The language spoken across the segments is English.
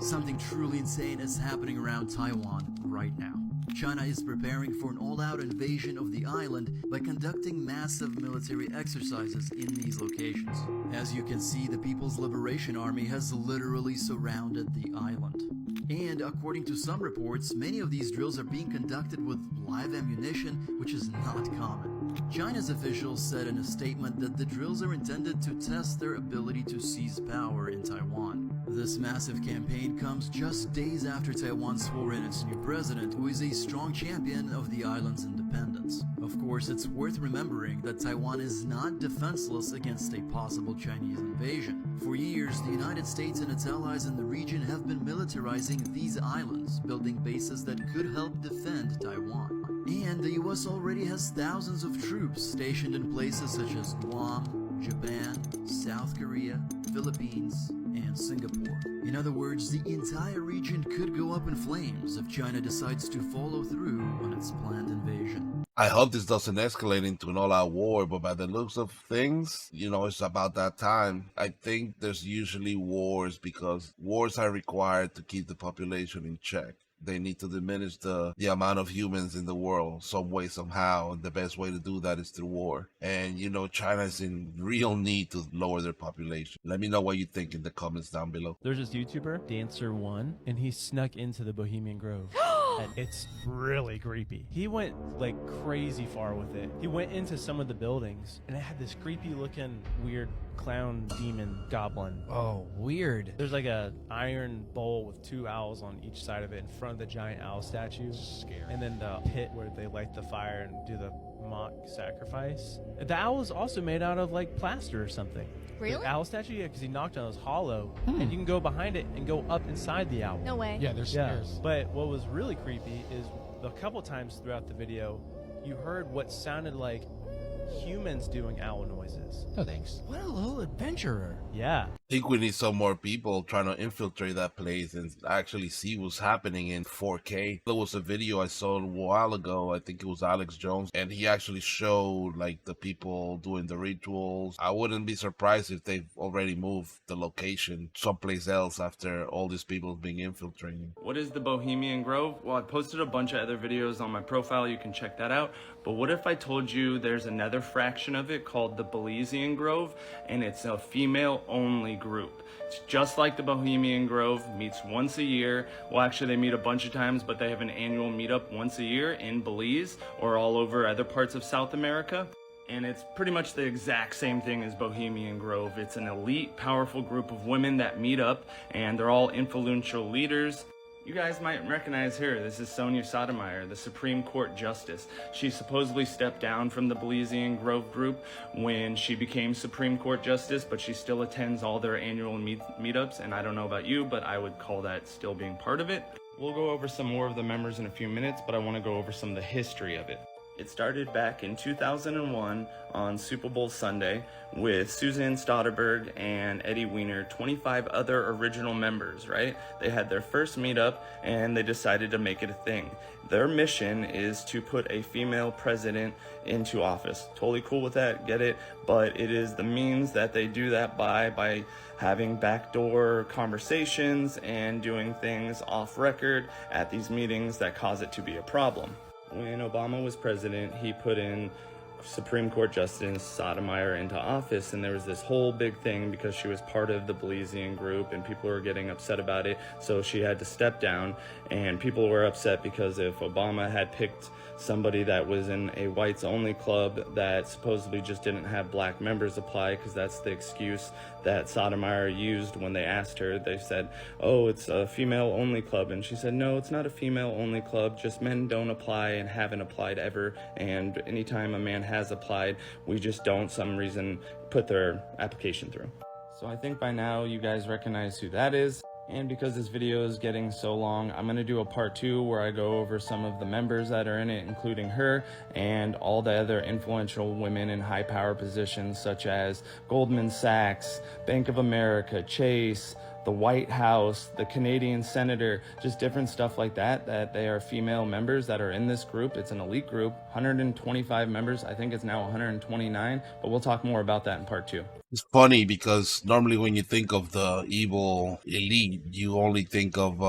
Something truly insane is happening around Taiwan right now. China is preparing for an all-out invasion of the island by conducting massive military exercises in these locations. As you can see, the People's Liberation Army has literally surrounded the island. And according to some reports, many of these drills are being conducted with live ammunition, which is not common. China's officials said in a statement that the drills are intended to test their ability to seize power in Taiwan. This massive campaign comes just days after Taiwan swore in its new president, who is a strong champion of the island's independence. Of course, it's worth remembering that Taiwan is not defenseless against a possible Chinese invasion. For years, the United States and its allies in the region have been militarizing these islands, building bases that could help defend Taiwan. And the US already has thousands of troops stationed in places such as Guam, Japan, South Korea, Philippines, and Singapore. In other words, the entire region could go up in flames if China decides to follow through on its planned invasion. I hope this doesn't escalate into an all-out war, but by the looks of things, it's about that time. I think there's usually wars because wars are required to keep the population in check. They need to diminish the amount of humans in the world some way, somehow. And the best way to do that is through war. And, China is in real need to lower their population. Let me know what you think in the comments down below. There's this YouTuber, Dancer1, and he snuck into the Bohemian Grove. And it's really creepy. He went like crazy far with it. He went into some of the buildings and it had this creepy looking weird clown demon goblin. Oh, weird. There's like a iron bowl with two owls on each side of it in front of the giant owl statue. Scary. And then the pit where they light the fire and do the mock sacrifice. The owl is also made out of like plaster or something. Really? The owl statue, yeah, because he knocked on it, was hollow. And you can go behind it and go up inside the owl. No way. Yeah, there's stairs. But what was really creepy is a couple times throughout the video, you heard what sounded like humans doing owl noises. No thanks. What a little adventurer. Yeah. I think we need some more people trying to infiltrate that place and actually see what's happening in 4K. There was a video I saw a while ago, I think it was Alex Jones, and he actually showed like the people doing the rituals. I wouldn't be surprised if they've already moved the location someplace else after all these people being infiltrated. What is the Bohemian Grove? Well, I posted a bunch of other videos on my profile, you can check that out. But what if I told you there's another fraction of it called the Billionaire Grove, and it's a female-only group. It's just like the Bohemian Grove, meets once a year. Well, actually they meet a bunch of times, but they have an annual meetup once a year in Belize or all over other parts of South America. And it's pretty much the exact same thing as Bohemian Grove. It's an elite, powerful group of women that meet up, and they're all influential leaders. You guys might recognize her. This is Sonia Sotomayor, the Supreme Court Justice. She supposedly stepped down from the Belizean Grove group when she became Supreme Court Justice, but she still attends all their annual meetups, and I don't know about you, but I would call that still being part of it. We'll go over some more of the members in a few minutes, but I want to go over some of the history of it. It started back in 2001 on Super Bowl Sunday with Suzanne Stotterberg and Eddie Weiner, 25 other original members, right? They had their first meetup and they decided to make it a thing. Their mission is to put a female president into office. Totally cool with that, get it? But it is the means that they do that by having backdoor conversations and doing things off record at these meetings that cause it to be a problem. When Obama was president, he put in Supreme Court Justice Sotomayor into office, and there was this whole big thing because she was part of the Belizean group and people were getting upset about it, so she had to step down. And people were upset because if Obama had picked somebody that was in a whites only club that supposedly just didn't have black members apply, because that's the excuse that Sotomayor used when they asked her. They said, oh, it's a female only club, and she said, no, it's not a female only club, just men don't apply and haven't applied ever, and anytime a man has applied, we just don't some reason put their application through. So I think by now you guys recognize who that is. And because this video is getting so long, I'm going to do a part 2 where I go over some of the members that are in it, including her and all the other influential women in high power positions such as Goldman Sachs, Bank of America, Chase, the White House, the Canadian senator, just different stuff like that, that they are female members that are in this group. It's an elite group, 125 members. I think it's now 129, but we'll talk more about that in part 2. It's funny because normally when you think of the evil elite, you only think of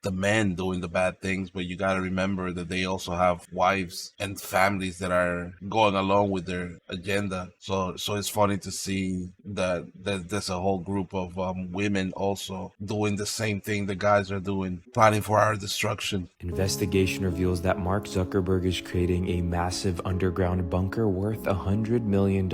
the men doing the bad things, but you got to remember that they also have wives and families that are going along with their agenda. So it's funny to see that there's a whole group of women also doing the same thing the guys are doing, planning for our destruction. Investigation reveals that Mark Zuckerberg is creating a massive underground bunker worth $100 million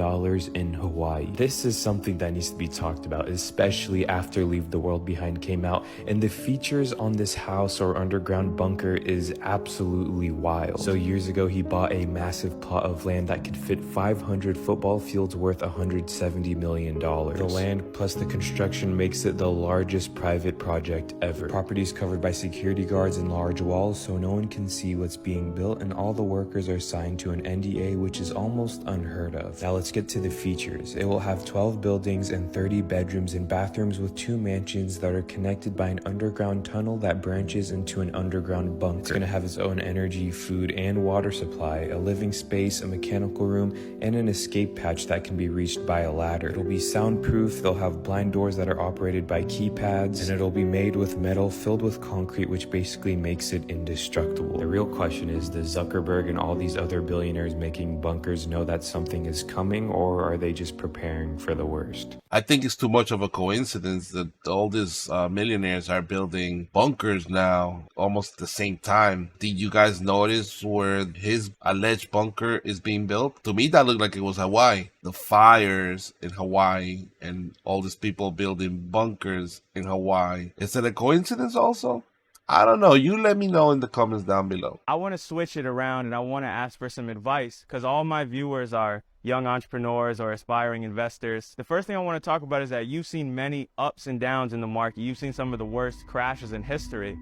in Hawaii. This is something that needs to be talked about, especially after Leave the World Behind came out, and the features on this house or underground bunker is absolutely wild. So years ago, he bought a massive plot of land that could fit 500 football fields worth $170 million. The land plus the construction makes it the largest private project ever. Property is covered by security guards and large walls, so no one can see what's being built, and all the workers are signed to an NDA, which is almost unheard of. Now let's get to the features. It will have 12 buildings and 30 bedrooms and bathrooms with 2 mansions that are connected by an underground tunnel that branches into an underground bunker. It's going to have its own energy, food, and water supply, a living space, a mechanical room, and an escape hatch that can be reached by a ladder. It'll be soundproof, they'll have blind doors that are operated by keypads, and it'll be made with metal filled with concrete, which basically makes it indestructible. The real question is, does Zuckerberg and all these other billionaires making bunkers know that something is coming, or are they just preparing for the worst? I think it's too much of a coincidence that all these millionaires are building bunkers now almost at the same time. Did you guys notice where his alleged bunker is being built? To me, that looked like it was Hawaii. The fires in Hawaii and all these people building bunkers in Hawaii. Is it a coincidence also? I don't know. You let me know in the comments down below. I want to switch it around and I want to ask for some advice because all my viewers are young entrepreneurs or aspiring investors. The first thing I want to talk about is that you've seen many ups and downs in the market. You've seen some of the worst crashes in history.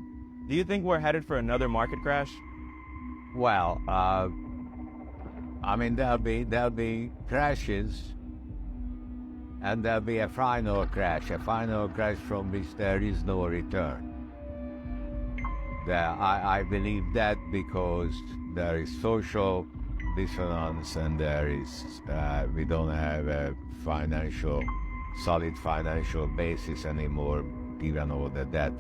Do you think we're headed for another market crash? Well, I mean, there'll be crashes, and there'll be a final crash from which there is no return. I believe that because there is social dissonance and there is we don't have a solid financial basis anymore, given all the debt,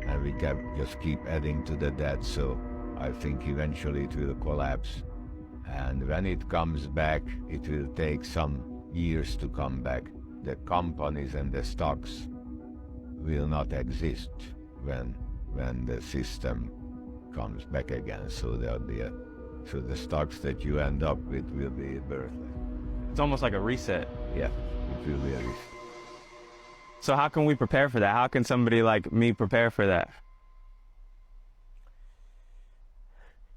and we can just keep adding to the debt. So I think eventually it will collapse, and when it comes back, it will take some years to come back. The companies and the stocks will not exist when the system comes back again. So there'll be so the stocks that you end up with will be worthless. It's almost like a reset. Yeah, it will be a reset. So how can we prepare for that? How can somebody like me prepare for that?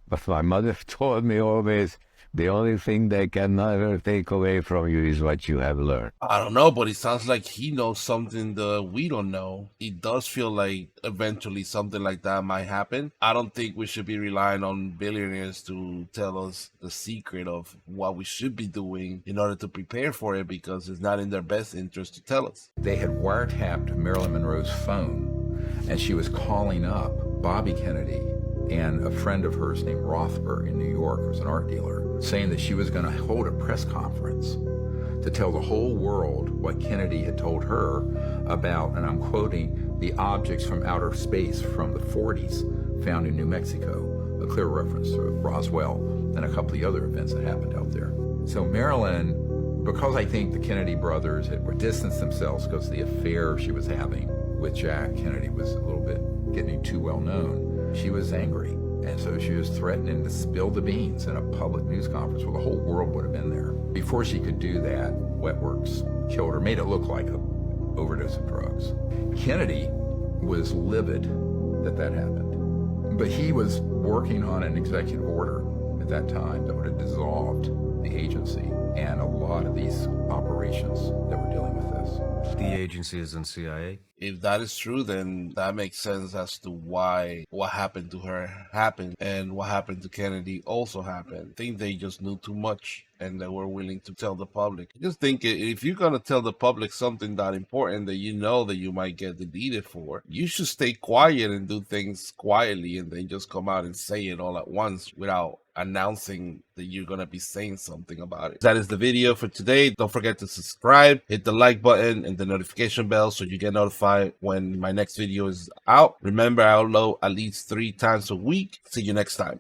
But my mother told me always, the only thing they can never take away from you is what you have learned. I don't know, but it sounds like he knows something that we don't know. It does feel like eventually something like that might happen. I don't think we should be relying on billionaires to tell us the secret of what we should be doing in order to prepare for it, because it's not in their best interest to tell us. They had wiretapped Marilyn Monroe's phone, and she was calling up Bobby Kennedy and a friend of hers named Rothberg in New York, who was an art dealer, saying that she was going to hold a press conference to tell the whole world what Kennedy had told her about, and I'm quoting, the objects from outer space from the 40s found in New Mexico, a clear reference to Roswell and a couple of the other events that happened out there. So Marilyn, because I think the Kennedy brothers had distanced themselves because the affair she was having with Jack Kennedy was a little bit getting too well known, she was angry, and so she was threatening to spill the beans in a public news conference where the whole world would have been there. Before she could do that, Wetworks killed her, made it look like an overdose of drugs. Kennedy was livid that happened, but he was working on an executive order at that time that would have dissolved the agency and a lot of these operations that were dealing with this. The agency is in CIA? If that is true, then that makes sense as to why what happened to her happened, and what happened to Kennedy also happened. I think they just knew too much and they were willing to tell the public. Just think, if you're gonna tell the public something that important that you know that you might get deleted for, you should stay quiet and do things quietly, and then just come out and say it all at once without announcing that you're gonna be saying something about it. That is the video for today. Don't forget to subscribe, hit the like button and the notification bell so you get notified when my next video is out. Remember, I upload at least 3 times a week. See you next time.